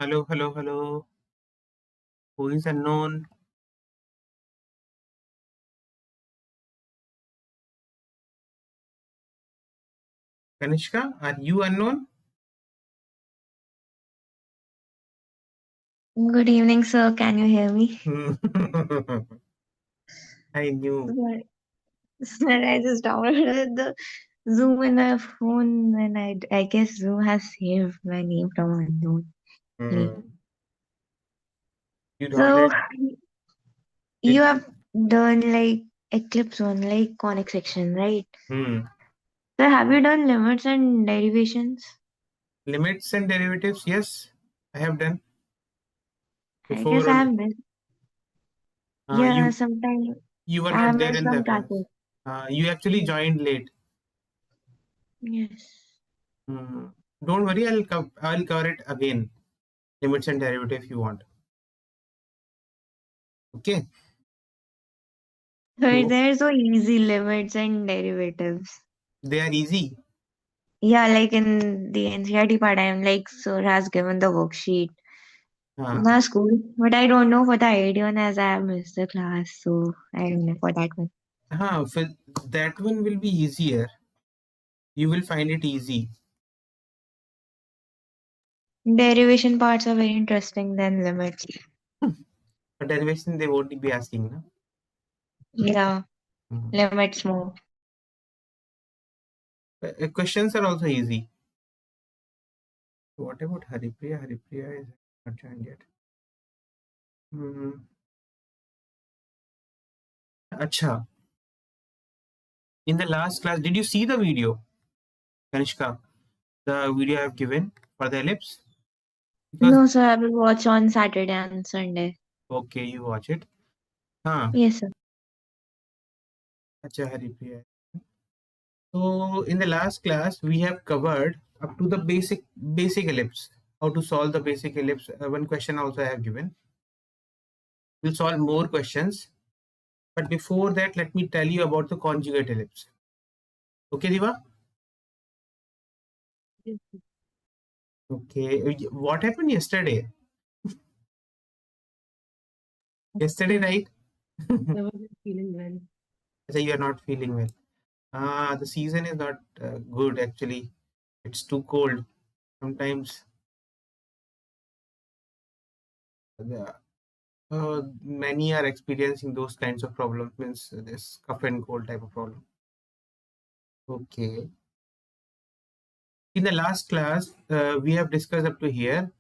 Hello, hello, hello. Who is unknown? Kanishka, are you unknown? Good evening, sir. Can you hear me? I knew. Sir, sir, I just downloaded the Zoom in my phone and I guess Zoom has saved my name from unknown. Hmm. You So downloaded you it. have done like eclipse one, like conic section, right? Hmm. So have you done limits and derivations? Limits and derivatives, yes, I have done I guess before. I have missed. Yeah, You sometimes you were I have not there missed in the some class. classes. You actually joined late. Yes. Hmm. Don't worry, I'll cover it again. Limits and derivative if you want. Okay. So So they're so easy limits and derivatives. they are easy. Yeah, like in the NCRT part, I'm like, sir has given the worksheet Uh, in our school, but I don't know for the ID one as I have missed the class, so I don't know for that one. for that one will be easier. You will find it easy. Derivation parts are very interesting than limits. But derivation they won't be asking. No? Yeah, Mm. limits more. Questions are also easy. What about Haripriya? Haripriya is not joined yet. Hmm. Acha. In the last class, did you see the video, Kanishka? The video I have given for the ellipse? Because, No, sir, I will watch on Saturday and Sunday. okay, you watch it. Huh. Yes, sir. Acha, Haripriya. So, in the last class, we have covered up to the basic ellipse. How to solve the basic ellipse. One question also I have given. We'll solve more questions. But before that, let me tell you about the conjugate ellipse. Okay, Diva? Yes, Okay. What happened yesterday? Yesterday, sir. right? I wasn't feeling well. So you are not feeling well. The season is not good actually. It's too cold. Sometimes the, many are experiencing those kinds of problems, means this cough and cold type of problem. Okay. In the last class, we have discussed up to here.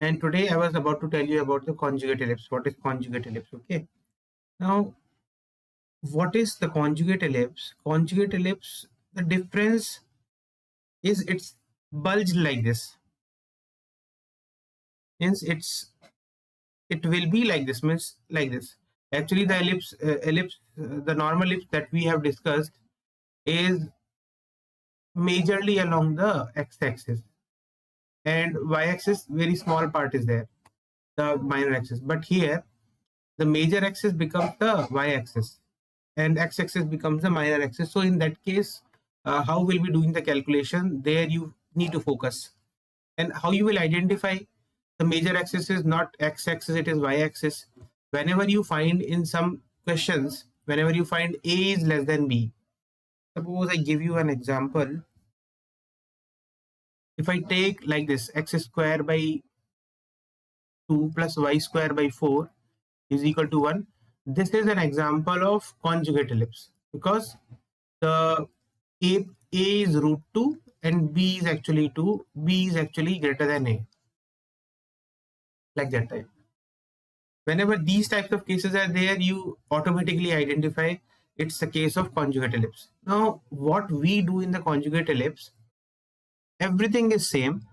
And today I was about to tell you about the conjugate ellipse. What is conjugate ellipse? Okay. Now, what is the conjugate ellipse? Conjugate ellipse, the difference is it's bulged like this. Means it will be like this, means like this. Actually, the the normal ellipse that we have discussed is majorly along the x-axis, and y-axis very small part is there, the minor axis. But here the major axis becomes the y-axis and x-axis becomes the minor axis. So in that case, how will be doing the calculation there, you need to focus. And how you will identify the major axis is not x-axis, it is y-axis. Whenever you find in some questions, whenever you find a is less than b, suppose I give you an example. If I take like this, x square by 2 plus y square by 4 is equal to 1, this is an example of conjugate ellipse, because the a is root 2 and b is actually 2, b is actually greater than a, like that type. Whenever these types of cases are there, you automatically identify it's the case of conjugate ellipse. Now, what we do in the conjugate ellipse, everything is same.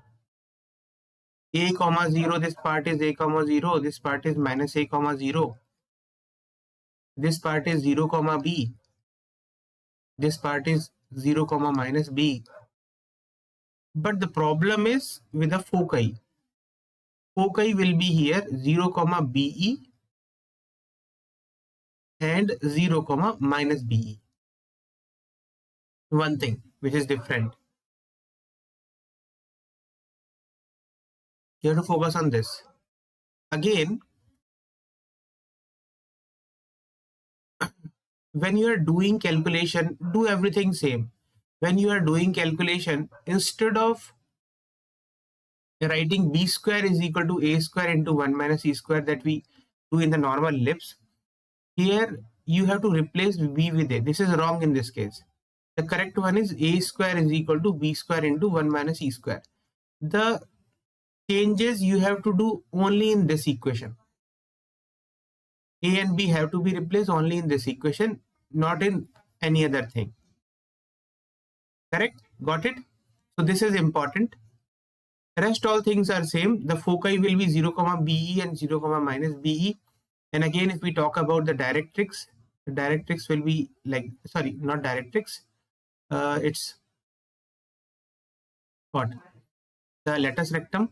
A comma 0, this part is a comma 0, this part is minus a comma 0, this part is 0 comma b, this part is 0 comma minus b. But the problem is with the foci. Foci will be here 0 comma be and 0 comma minus be. One thing which is different. You have to focus on this. Again, when you are doing calculation, do everything same. When you are doing calculation, instead of writing b square is equal to a square into 1 minus e square that we do in the normal ellipse, here you have to replace b with a. This is wrong in this case. The correct one is a square is equal to b square into 1 minus e square. The changes you have to do only in this equation. A and B have to be replaced only in this equation, not in any other thing. Correct? Got it? So this is important. Rest all things are same. The foci will be 0, BE and 0, minus BE. And again, if we talk about the directrix, the directrix will be like, sorry, not directrix. It's what? The latus rectum.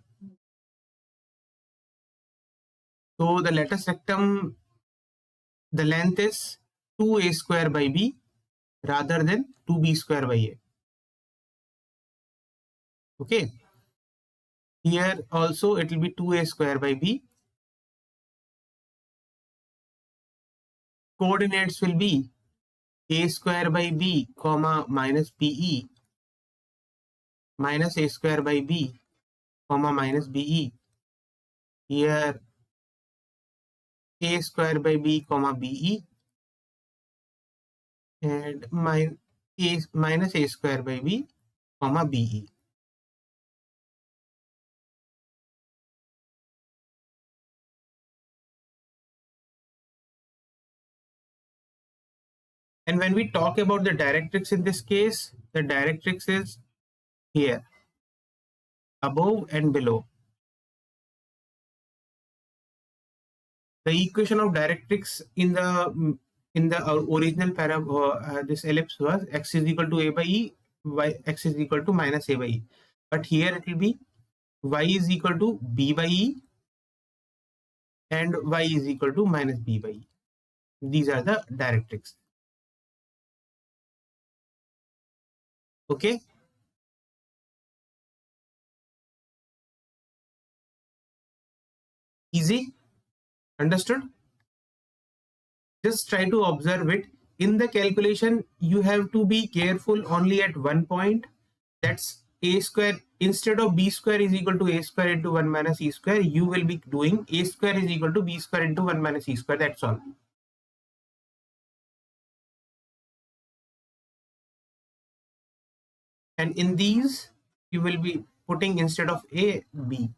So the latus rectum, the length is 2a square by b rather than 2b square by a. Okay. Here also it will be 2a square by b. Coordinates will be a square by b comma minus be minus a square by b comma minus be. Here a square by b comma be and minus a square by b comma be. And when we talk about the directrix in this case, the directrix is here, above and below. The equation of directrix in the original this ellipse was x is equal to a by e, y x is equal to minus a by e. But here it will be y is equal to b by e and y is equal to minus b by e. These are the directrix. Okay. Easy. Understood? Just try to observe it. In the calculation, you have to be careful only at one point. That's a square. Instead of b square is equal to a square into 1 minus e square, you will be doing a square is equal to b square into 1 minus e square. That's all. And in these, you will be putting instead of a, b.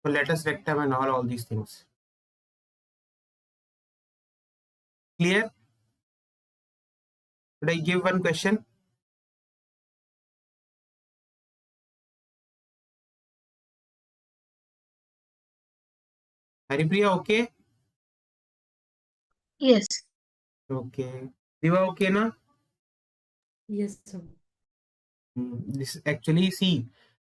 So latus rectum and all these things. Clear? Should I give one question? Haripriya, okay? Yes. Okay. Diva, okay na? Yes, sir. This actually, see,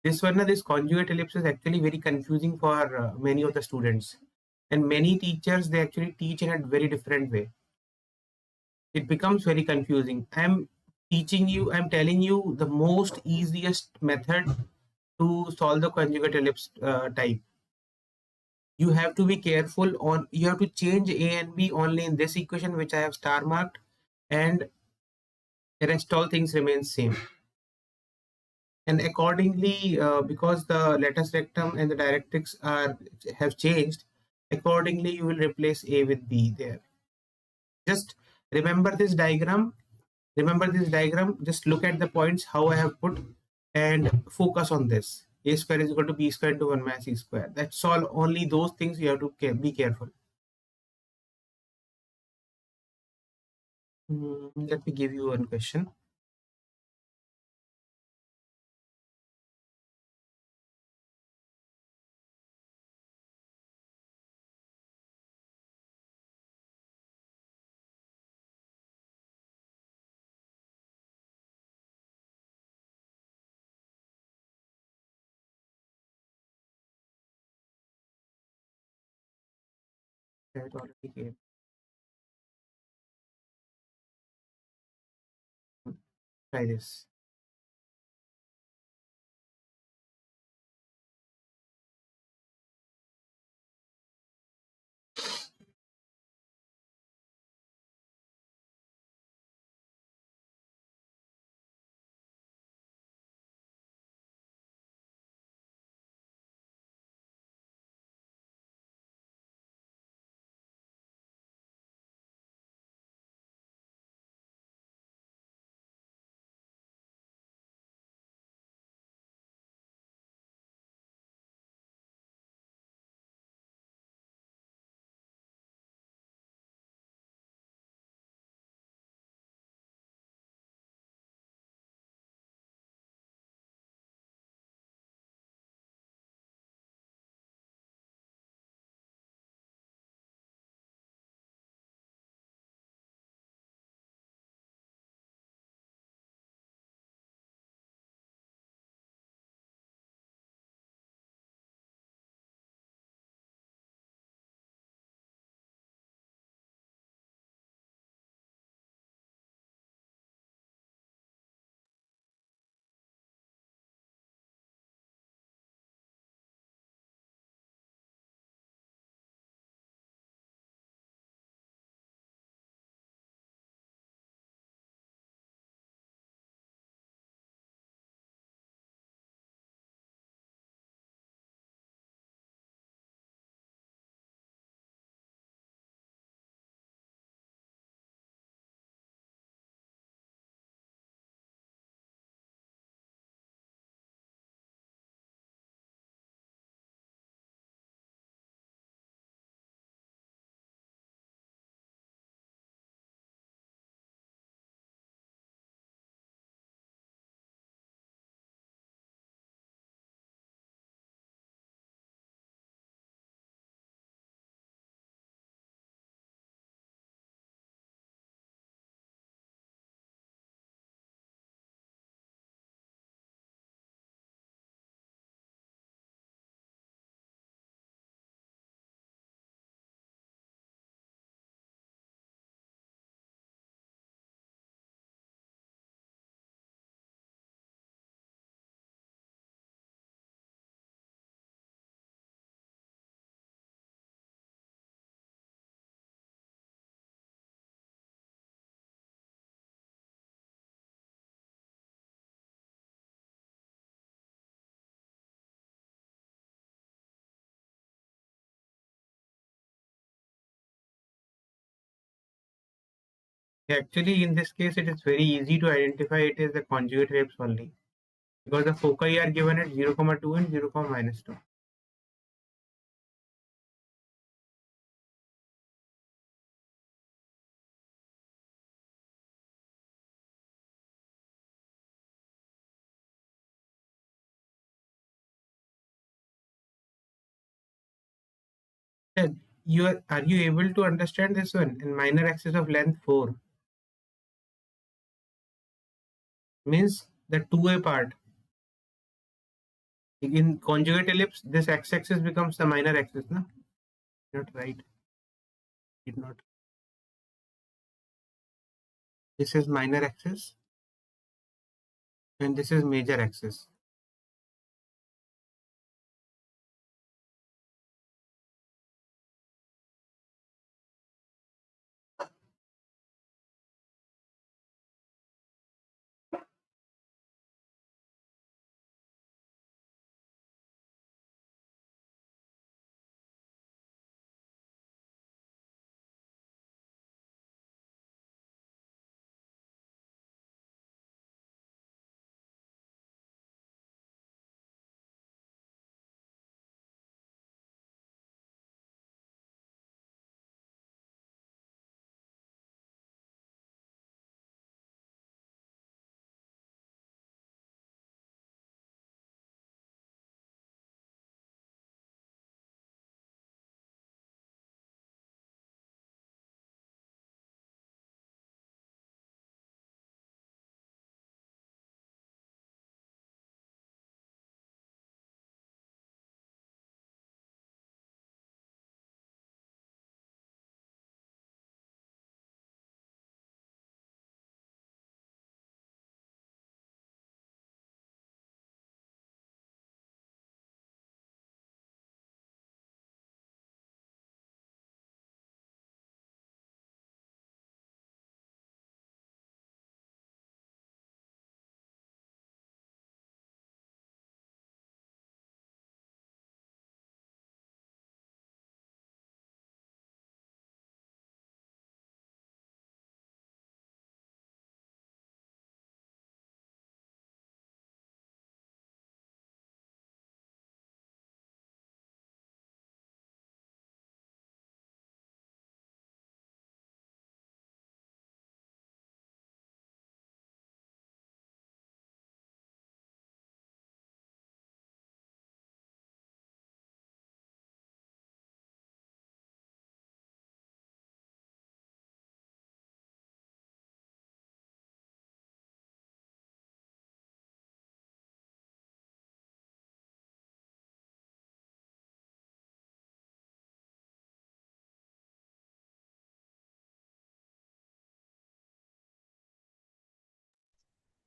this one, this conjugate ellipse is actually very confusing for many of the students. And many teachers, they actually teach in a very different way. It becomes very confusing. I'm telling you the most easiest method to solve the conjugate ellipse type. You have to be careful on, you have to change a and b only in this equation which I have star marked, and the rest all things remain same. And accordingly, because the latus rectum and the directrix have changed, accordingly you will replace a with b there. Just remember this diagram. Just look at the points how I have put and focus on this. A square is equal to b square into 1 minus e square. That's all. Only those things you have to be careful. Let me give you one question. That already came. Try this. Actually, in this case, it is very easy to identify it as the conjugate ellipse only, because the foci are given at 0, 2 and 0, -2. Are you able to understand this one? In minor axis of length 4 means the 2a part. In conjugate ellipse, this x-axis becomes the minor axis, no? Not right. Did not. This is minor axis and this is major axis.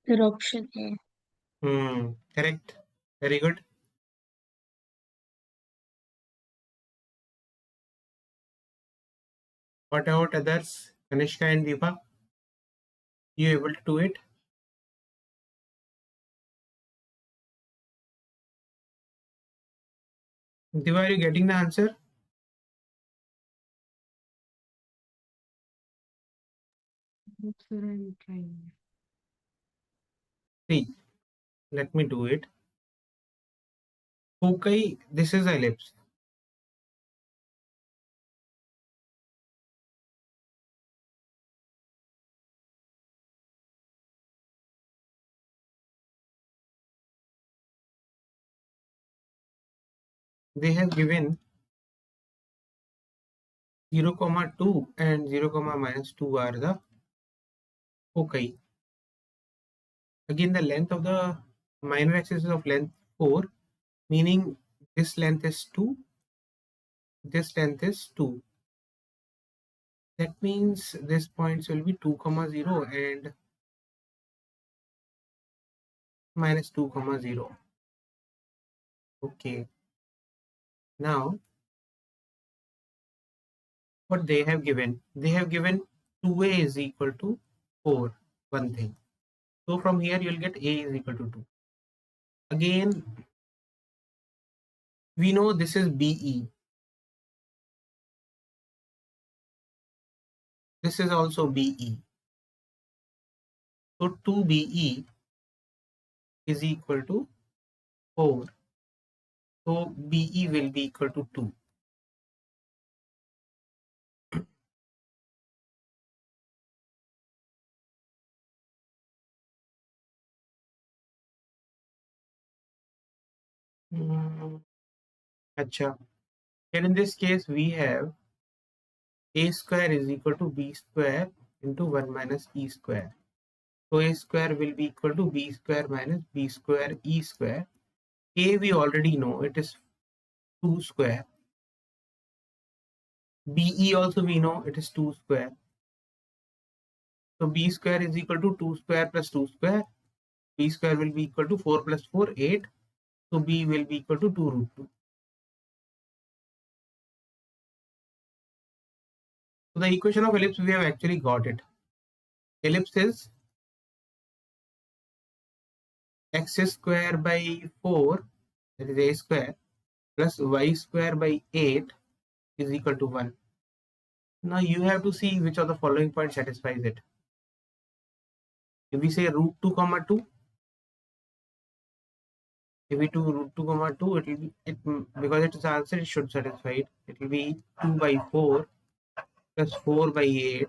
Your option A. Correct. Very good. What about others? Kanishka and Deepa? You able to do it? Deepa, are you getting the answer? Yes, sir, I'm trying. See, let me do it. Foci, this is ellipse. They have given 0, 2 and 0, -2 are the foci. Again, the length of the minor axis is of length 4, meaning this length is 2, this length is 2. That means this points will be 2, 0 and -2, 0. Okay. Now, what they have given? They have given 2a is equal to 4, one thing. So from here you'll get a is equal to 2. Again, we know this is BE. This is also BE. So 2BE is equal to 4. So BE will be equal to 2. Acha. Here in this case, we have a square is equal to b square into 1 minus e square. So a square will be equal to b square minus b square e square. A we already know, it is 2 square. BE also we know, it is 2 square. So b square is equal to 2 square plus 2 square. B square will be equal to 4 plus 4, 8. So b will be equal to 2 root 2. So the equation of ellipse, we have actually got it. Ellipse is x square by 4, that is a square, plus y square by 8 is equal to 1. Now you have to see which of the following points satisfies it. If we say root 2 comma 2, if we do root 2 comma 2, it will be because its answer it should satisfy it. It will be 2 by 4 plus 4 by 8,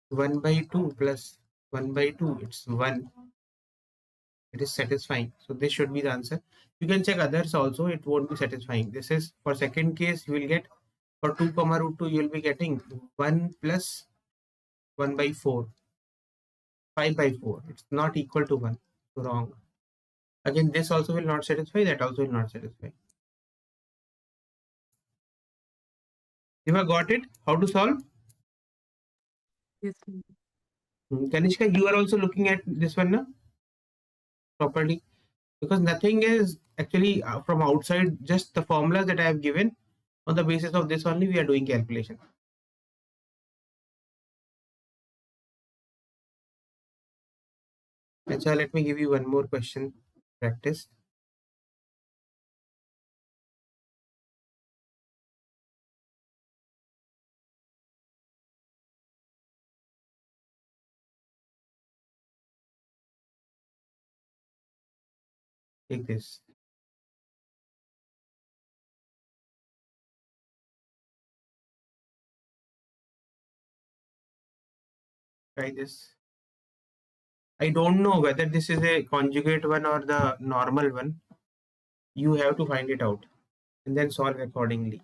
1 by 2 plus 1 by 2, it's 1. It is satisfying. So this should be the answer. You can check others also, it won't be satisfying. This is for second case, you will get for 2 comma root 2, you will be getting 1 plus 1 by 4, 5 by 4. It's not equal to 1. So wrong. Again, this also will not satisfy, that also will not satisfy. You have got it? How to solve? Yes, ma'am. Kanishka, you are also looking at this one now properly, because nothing is actually from outside, just the formulas that I have given. On the basis of this only we are doing calculation. Acha, let me give you one more question practice. Take this. Try this. I don't know whether this is a conjugate one or the normal one. You have to find it out and then solve accordingly.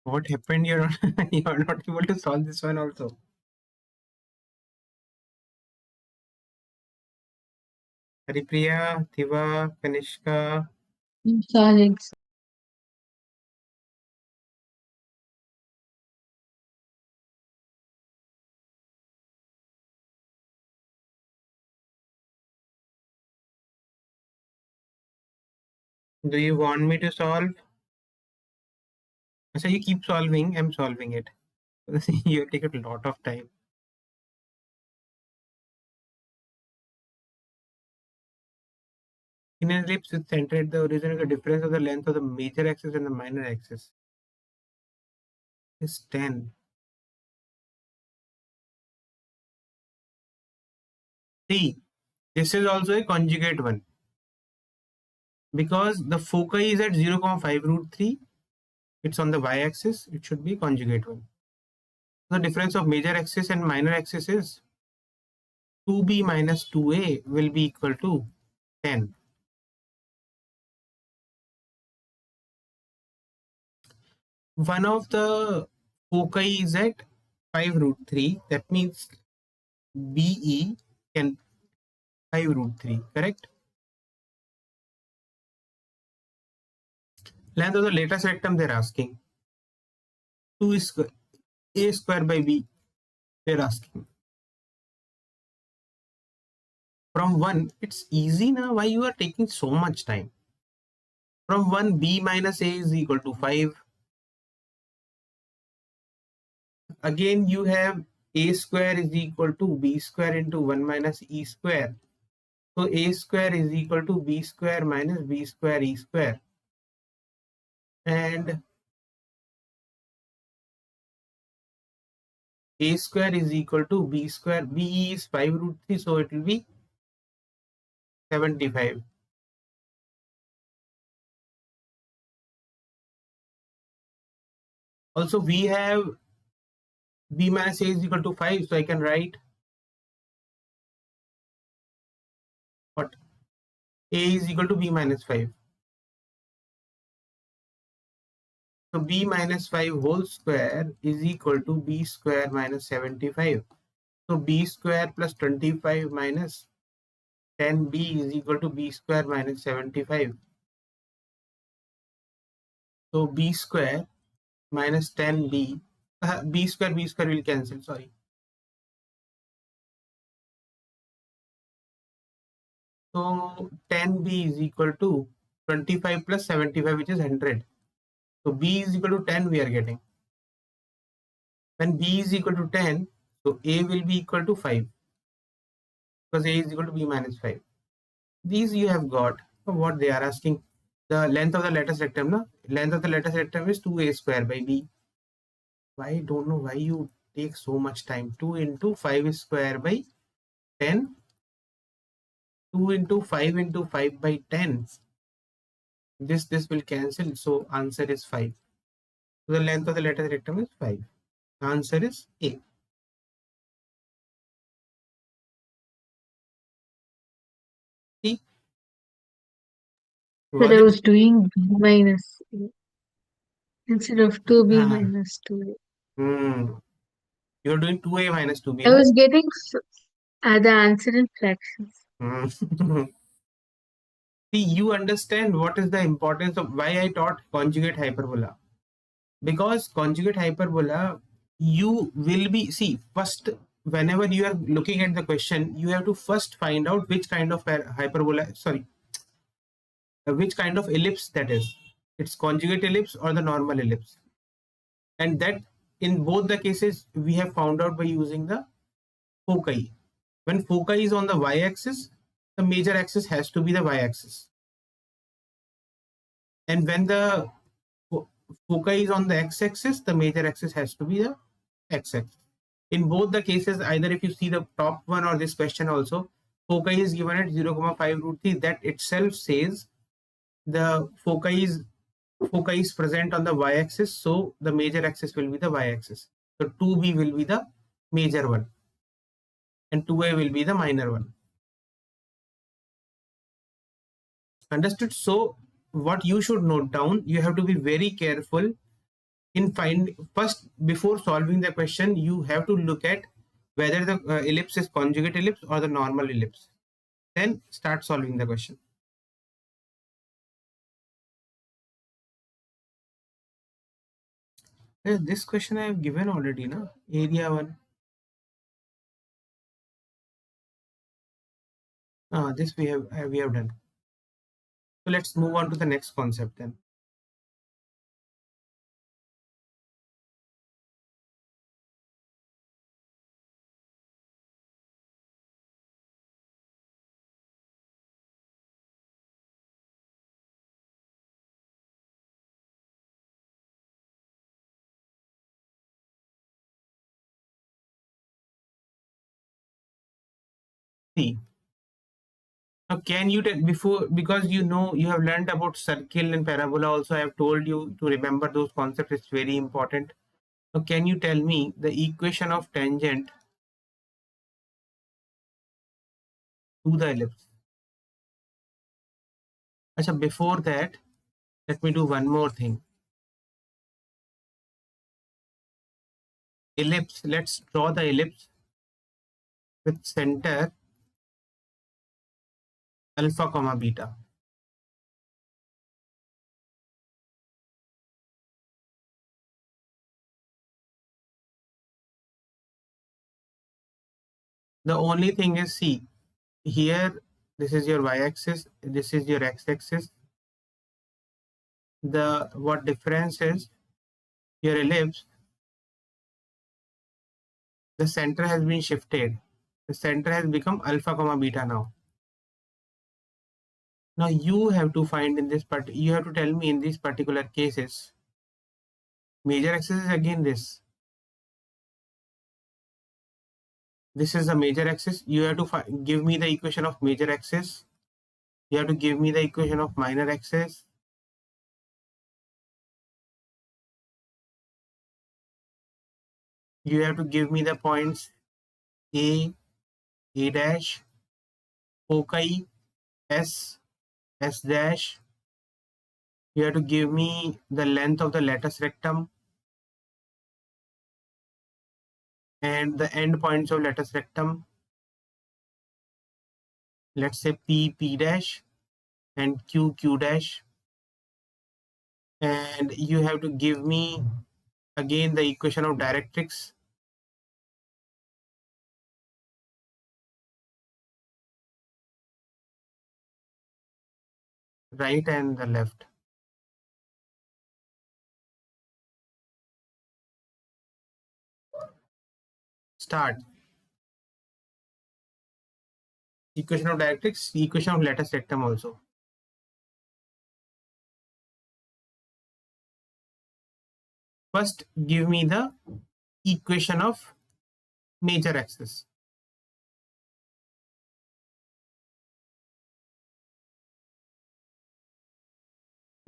What happened? You're not able to solve this one also. Haripriya, Thiva, Kanishka. I'm solving. Do you want me to solve? So you keep solving, I'm solving it. You take a lot of time. In an ellipse, it's centered. The origin of the difference of the length of the major axis and the minor axis is 10. See, this is also a conjugate one because the foci is at 0,5 root 3. It's on the y-axis. It should be conjugate one. The difference of major axis and minor axis is 2b minus 2a will be equal to 10. One of the foci is at 5 root 3. That means BE can 5 root 3, correct? Length of the latest rectum they're asking. 2 is a square by b. They're asking. From 1, it's easy now. Why you are taking so much time? From 1, b minus a is equal to 5. Again, you have a square is equal to b square into 1 minus e square. So a square is equal to b square minus b square e square. And a square is equal to b square. B is 5 root 3, so it will be 75. Also, we have b minus a is equal to 5, so I can write what? A is equal to b minus 5. So b minus 5 whole square is equal to b square minus 75. So b square plus 25 minus 10b is equal to b square minus 75. So b square minus 10b, b square will cancel, sorry. So 10b is equal to 25 plus 75, which is 100. So b is equal to 10 we are getting. When b is equal to 10, so a will be equal to 5 because a is equal to b minus 5. These you have got. So what they are asking, the length of the lattice rectum, no? Length of the lattice rectum is 2a square by b. I don't know why you take so much time. 2 into 5 square by 10. 2 into 5 into 5 by 10. This will cancel. So answer is 5. So the length of the lattice rectum is 5. The answer is A. See? But I was doing b minus a instead of 2b minus 2a. You're doing 2a minus 2b. I was getting the answer in fractions. See, you understand what is the importance of why I taught conjugate hyperbola. Because conjugate hyperbola, you will be, see, first, whenever you are looking at the question, you have to first find out which kind of hyperbola, sorry, which kind of ellipse that is. It's conjugate ellipse or the normal ellipse. And that in both the cases, we have found out by using the foci. When foci is on the y-axis, the major axis has to be the y-axis. And when the foci is on the x-axis, the major axis has to be the x-axis. In both the cases, either if you see the top one or this question also, foci is given at 0,5 root 3. That itself says the foci is present on the y-axis, so the major axis will be the y-axis. So 2b will be the major one and 2a will be the minor one. Understood? So what you should note down, you have to be very careful first, before solving the question, you have to look at whether the ellipse is conjugate ellipse or the normal ellipse. Then start solving the question. This question I have given already, na? Area 1. This we have done. So let's move on to the next concept then. See. Now, can you tell before, because you know you have learned about circle and parabola also, I have told you to remember those concepts. It's very important. Now, can you tell me the equation of tangent to the ellipse? Achha, before that, let me do one more thing. Ellipse, let's draw the ellipse with center alpha comma beta. The only thing is, see, here, this is your y-axis, this is your x-axis. The what difference is, your ellipse, the center has been shifted. The center has become alpha comma beta now. Now you have to find in this part, you have to tell me in these particular cases, major axis is again this. This is the major axis. You have to give me the equation of major axis. You have to give me the equation of minor axis. You have to give me the points A, A dash, foci, S, S dash. You have to give me the length of the latus rectum and the end points of latus rectum. Let's say P, P dash and Q, Q dash. And you have to give me again the equation of directrix. Right and the left. Start. Equation of directrix, equation of latus rectum also. First, give me the equation of major axis.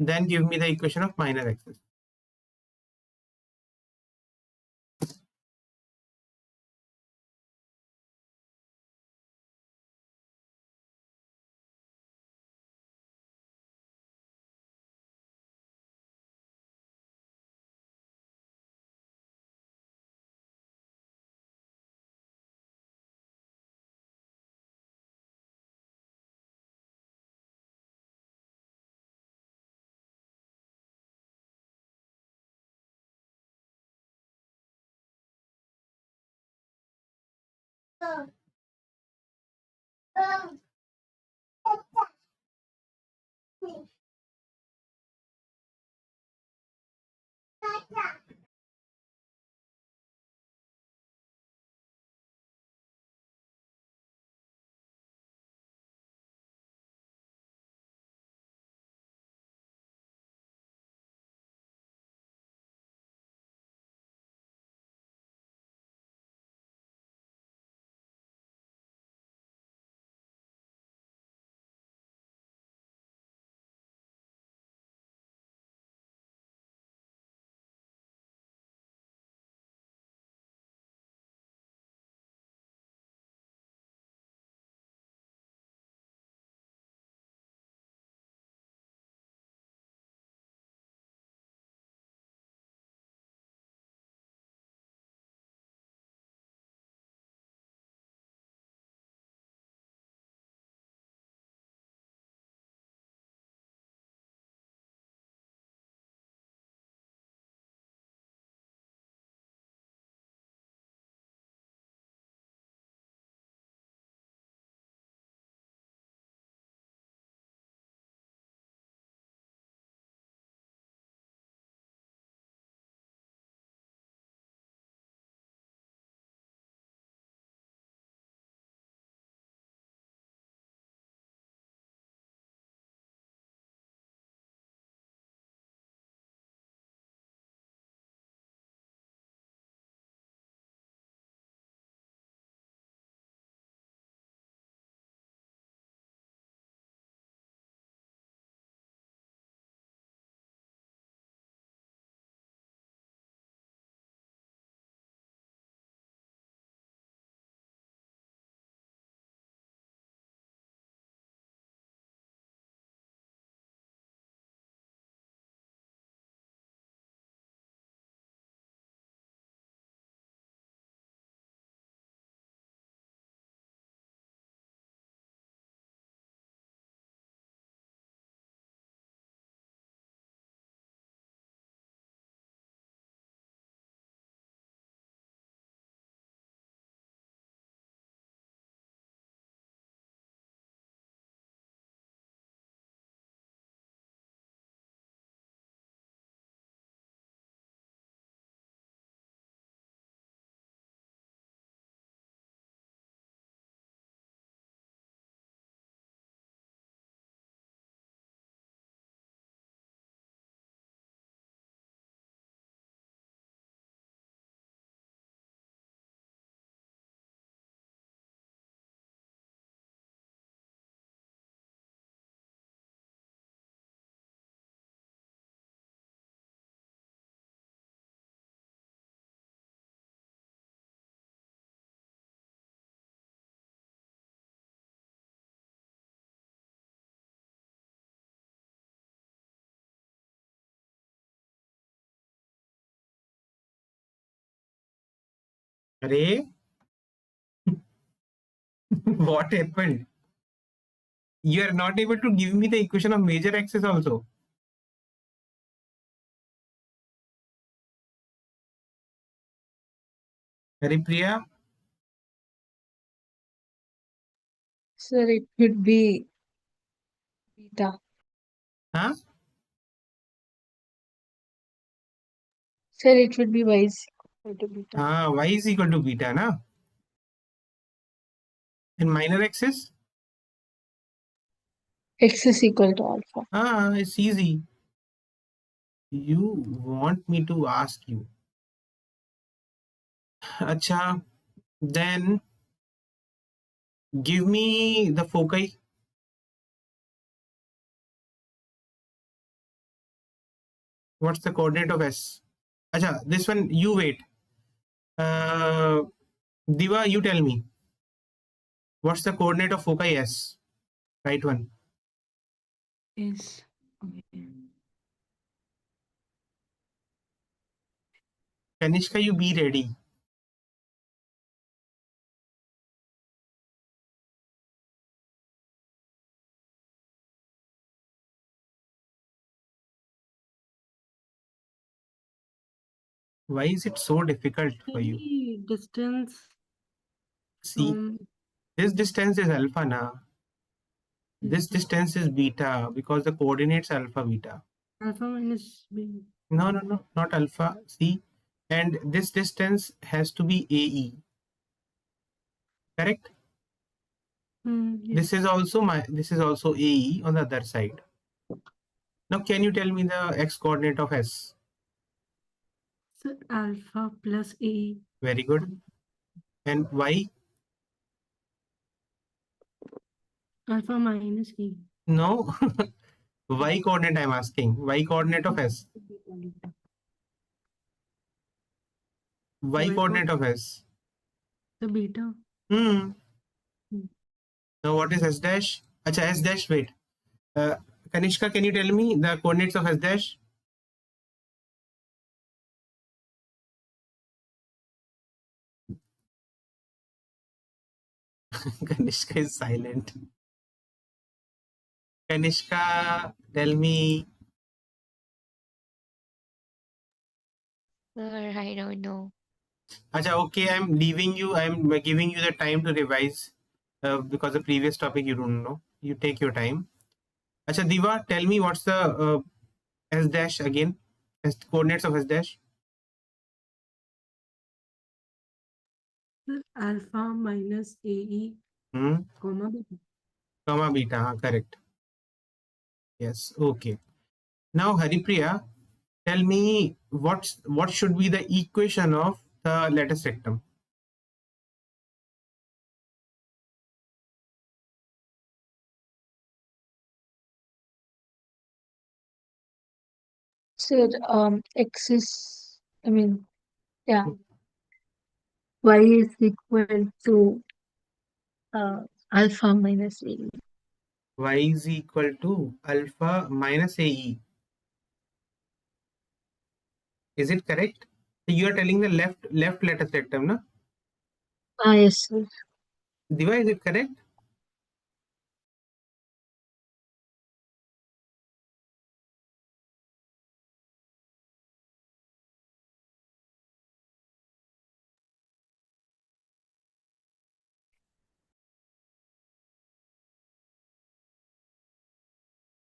Then give me the equation of minor axis. Arey, what happened? You are not able to give me the equation of major axis also. Haripriya, Sir, it would be beta. huh? Sir, it would be y is equal to beta. Y is equal to beta, na? And minor axis? X is equal to alpha. It's easy. You want me to ask you. Acha, then give me the foci. What's the coordinate of S? Acha, this one, you wait. Diva, you tell me. What's the coordinate of foci S? Right one. Is okay. Kanishka, you be ready. Why is it so difficult for you? Any distance See, from this distance is alpha na. This beta. distance is beta because the coordinates alpha beta. Alpha minus b. No, not alpha. See, and this distance has to be AE. Correct? Yes. This is also AE on the other side. Now, can you tell me the x coordinate of S? Sir, alpha plus a. Very good. And y? Alpha minus a. No. Y coordinate I'm asking. Y coordinate of S. Y coordinate of S. The beta. Hmm. Hmm. Now what is S dash? Acha, S dash, wait. Kanishka, can you tell me the coordinates of S dash? Kanishka is silent. Kanishka, tell me. Sir, I don't know. Acha, okay, I'm leaving you. I'm giving you the time to revise because the previous topic you don't know. You take your time. Acha, Diva, tell me what's the S dash again? S coordinates of S dash? Sir, alpha minus ae, Hmm. comma beta. Comma beta, correct. Yes, okay. Now, Haripriya, tell me what should be the equation of the lattice rectum? Sir, x is, yeah, y is equal to alpha minus a. Y is equal to alpha minus AE. Is it correct? You are telling the left lattice rectum, na? Yes, sir. Diva, is it correct?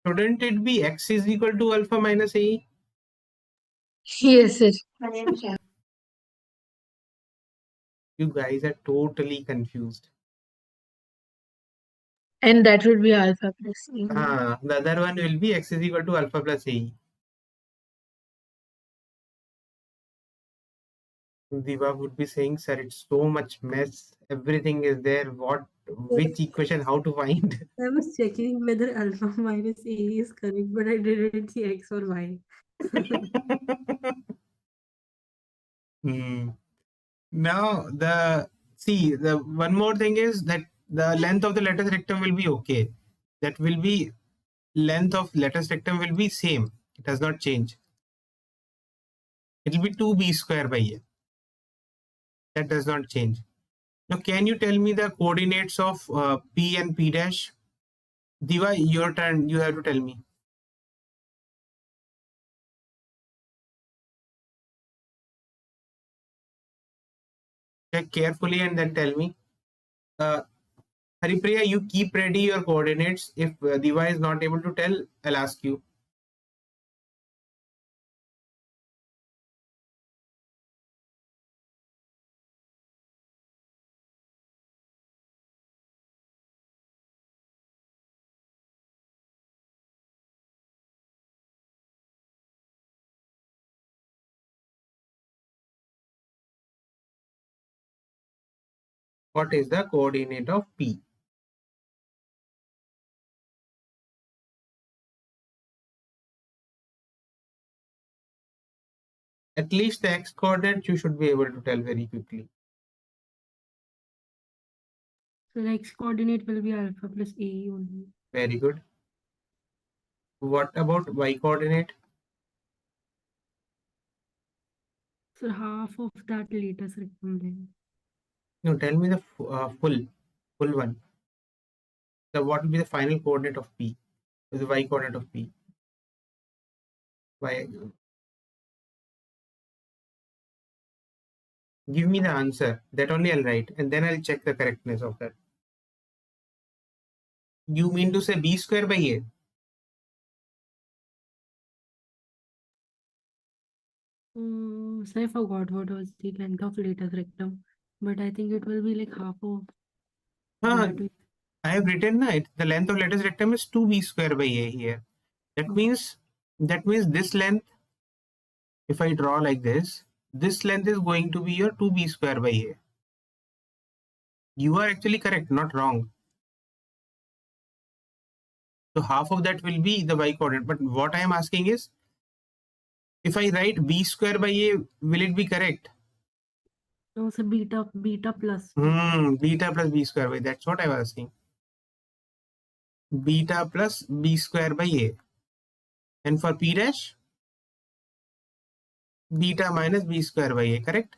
Shouldn't it be x is equal to alpha minus AE? Yes, sir. You guys are totally confused. And that would be alpha plus a. The other one will be x is equal to alpha plus AE. Diva would be saying, sir, it's so much mess. Everything is there. Which equation, how to find? I was checking whether alpha minus a is correct, but I didn't see x or y. Hmm. Now the one more thing is that the length of the lattice rectum will be okay. That will be length of lattice rectum will be same. It does not change. It will be 2b square by a. That does not change. Now, can you tell me the coordinates of P and P dash? Diva, your turn. You have to tell me. Check carefully and then tell me. Haripriya, you keep ready your coordinates. If Diva is not able to tell, I'll ask you. What is the coordinate of P? At least the x coordinate you should be able to tell very quickly. So the x coordinate will be alpha plus a only. Very good. What about y coordinate? So half of that latest rectangle. No, tell me the full one. What will be the final coordinate of P? The y coordinate of P. Y. Give me the answer. That only I'll write, and then I'll check the correctness of that. You mean to say b square by a? So I forgot what was the length of latest rectum, but I think it will be like half of that. I have written it. The length of lattice rectum is 2b square by a here. That means this length, if I draw like this length is going to be your 2b square by a. You are actually correct, not wrong. So half of that will be the y coordinate. But what I am asking is, if I write b square by a, will it be correct? No, so beta plus. Beta plus b square by. That's what I was asking. Beta plus b square by a. And for p dash, beta minus b square by a, correct?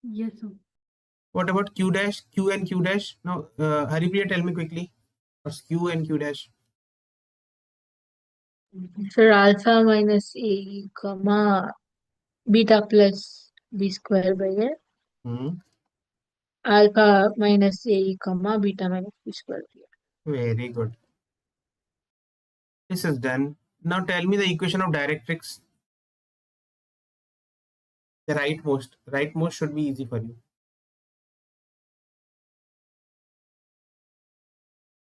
Yes, sir. What about q dash, q and q dash? Now, Haripriya, tell me quickly. What's q and q dash? For alpha minus a comma beta plus b square by a. Hmm. Alpha minus a comma beta minus b square by a. Very good. This is done. Now tell me the equation of directrix. The rightmost. Rightmost should be easy for you.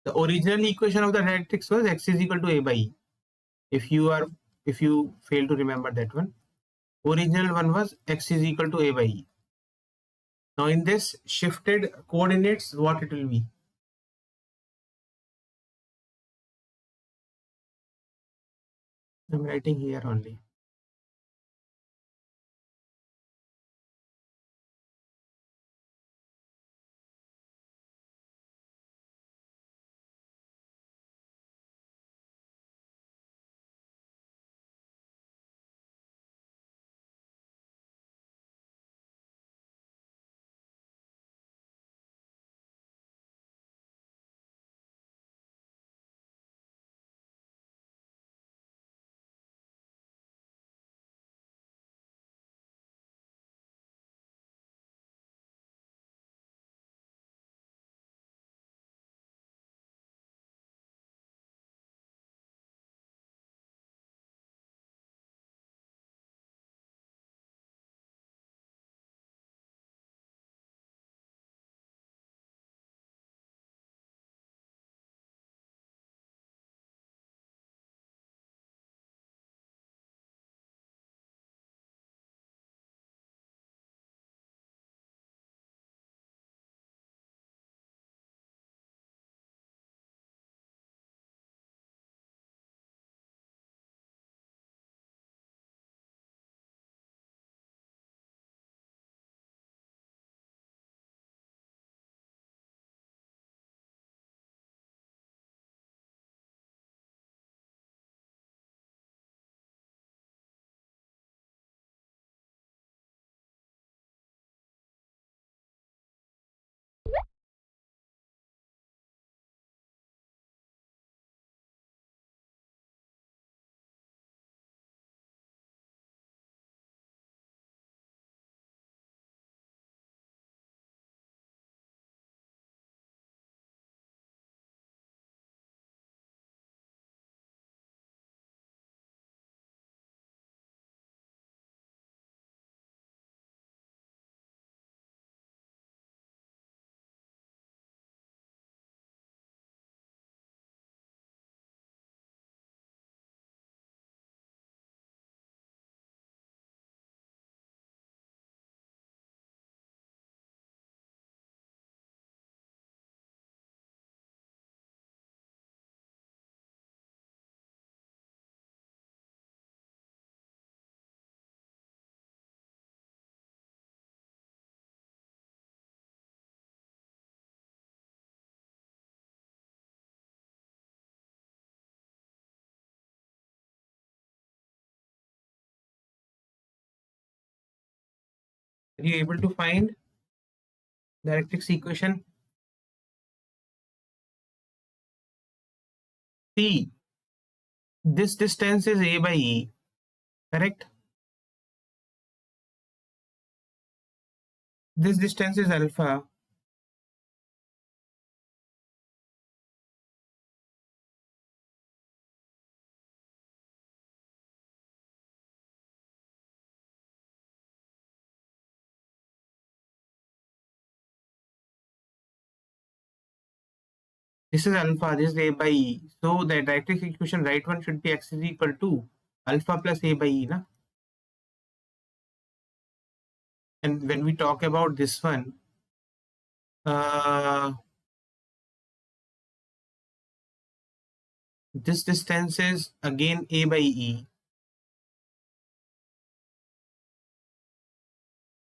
The original equation of the directrix was x is equal to a by e. If you fail to remember that one, original one was x is equal to a by e. Now in this shifted coordinates, what it will be? I'm writing here only. Are you able to find directrix equation? See, this distance is a by e, correct? This distance is alpha. This is alpha, this is a by e. So the directrix equation right one should be x is equal to alpha plus a by e, na? And when we talk about this one, this distance is again a by e.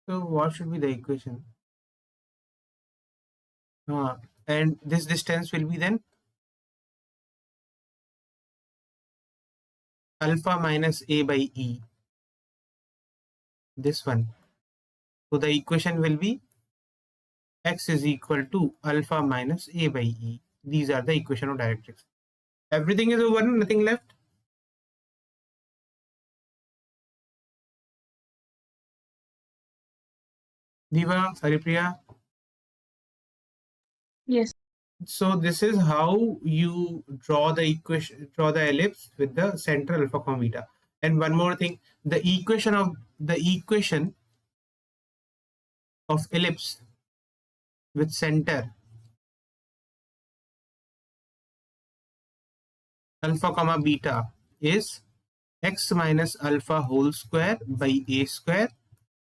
So what should be the equation? And this distance will be then alpha minus a by e. This one. So the equation will be x is equal to alpha minus a by e. These are the equation of directrix. Everything is over, nothing left. Diva, Haripriya. Yes. So this is how you draw the equation, draw the ellipse with the center alpha comma beta. And one more thing, the equation of ellipse with center alpha comma beta is x minus alpha whole square by a square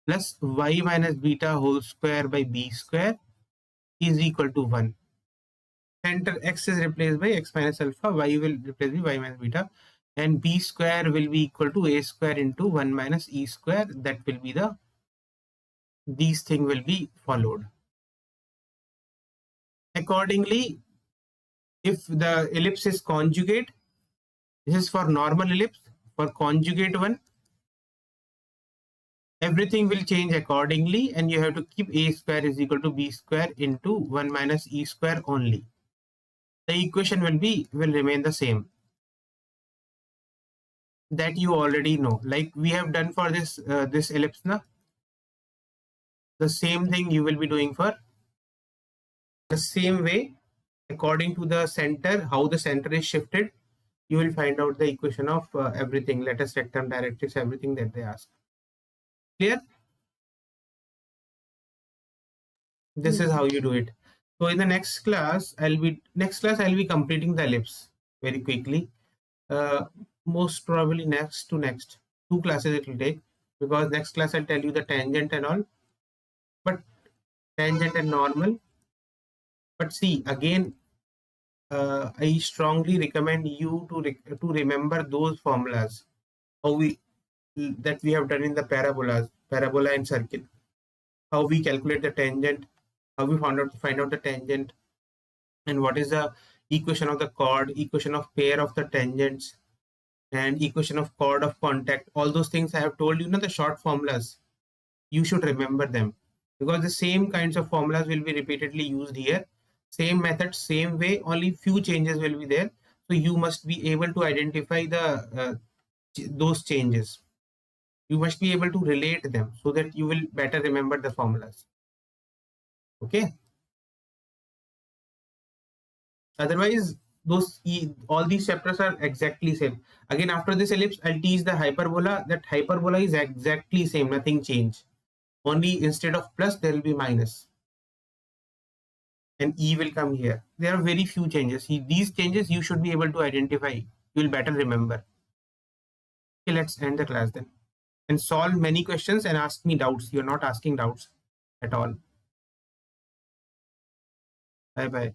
plus y minus beta whole square by b square is equal to 1. Center x is replaced by x minus alpha, y will replace by y minus beta, and b square will be equal to a square into 1 minus e square. That will be these things will be followed. Accordingly, if the ellipse is conjugate, this is for normal ellipse. For conjugate one, everything will change accordingly, and you have to keep a square is equal to b square into 1 minus e square only. The equation will remain the same. That you already know, like we have done for this this ellipse, na? The same thing you will be doing for the same way, according to the center, how the center is shifted. You will find out the equation of everything, lattice, rectum, directrix, everything that they ask. Clear? This is how you do it. So in the next class, I'll be completing the ellipse very quickly. Most probably next 2 classes it will take, because next class I'll tell you the tangent and all, but tangent and normal. But see, again, I strongly recommend you to remember those formulas that we have done in the parabola and circle, how we calculate the tangent, how we find out the tangent, and what is the equation of the chord, equation of pair of the tangents, and equation of chord of contact. All those things I have told you, the short formulas. You should remember them, because the same kinds of formulas will be repeatedly used here. Same method, same way, only few changes will be there. So you must be able to identify those changes. You must be able to relate them so that you will better remember the formulas. Okay. Otherwise, all these chapters are exactly same. Again, after this ellipse, I'll teach the hyperbola. That hyperbola is exactly same, nothing changed. Only instead of plus, there will be minus. And e will come here. There are very few changes. These changes you should be able to identify. You will better remember. Okay, let's end the class then. And solve many questions and ask me doubts. You're not asking doubts at all. Bye bye.